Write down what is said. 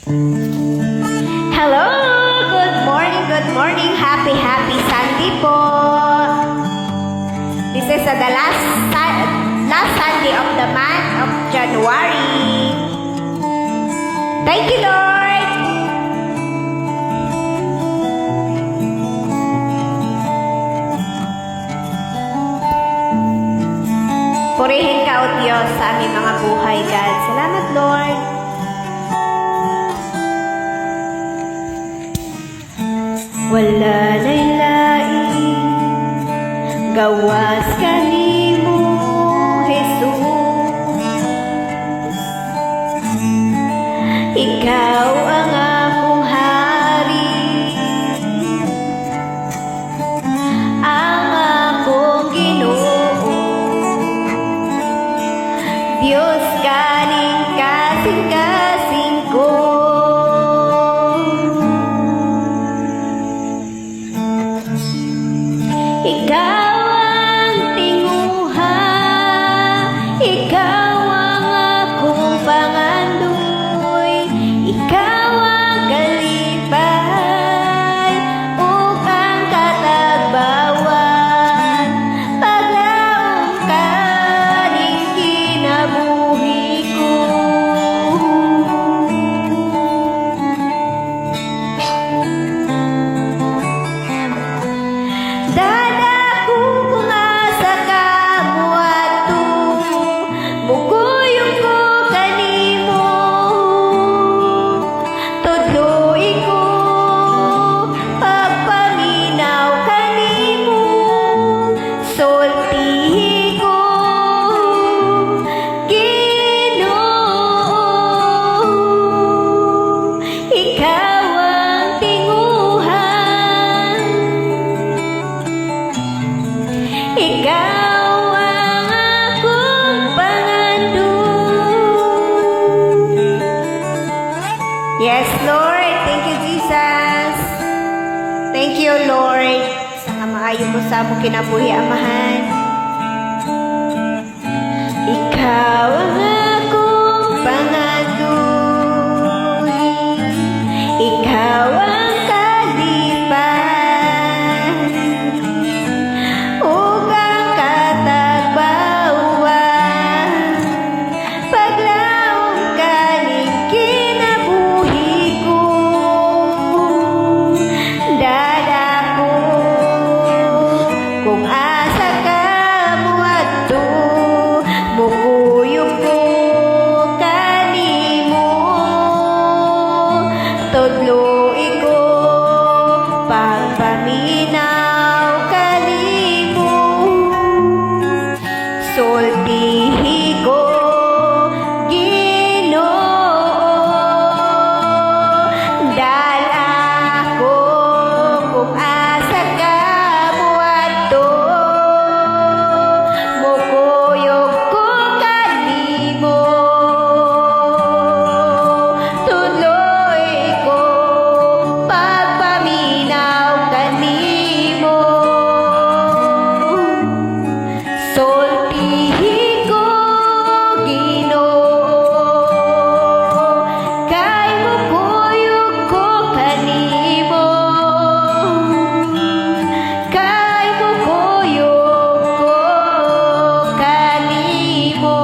Hello! Good morning. Happy Sunday po. This is the last Sunday of the month of January. Thank you, Lord. Purihin ka, O Diyos, sa aming mga buhay, God. Salamat, Lord. Wala na'y lain, gawas kanimo, Jesus. Ikaw ang akong hari, ang akong Ginoo. Diyos kaning kasing-kasing ko. Ikaw ang tinguha, ikaw ang akong pangandoy, ikaw ang kalipay, ug ang katagbawan, paglaong ka ning kinabuhi ko. Ikaw ang akong pangandoy. Yes, Lord. Thank you, Jesus. Thank you, Lord. Sa maayo mo sa among kinabuhi, Amahan. Ikaw ang akong pangandoy. Ikaw ang kalipay. Ug ang katagbawan, paglaong ka ning kinabuhi ko. Dadako kung asa ka moadto, mukuyog ko kanimo. Tudloi ko pagpaminaw kanimo. Sultihi ko, Ginoo. Dala ko kung asa ka moadto, mukuyog ko kanimo. Tudloy ko pagpaminaw kanimo. Sultihi ko, Ginoo, kay mukuyog ko kanimo. Kay mukuyog ko kanimo.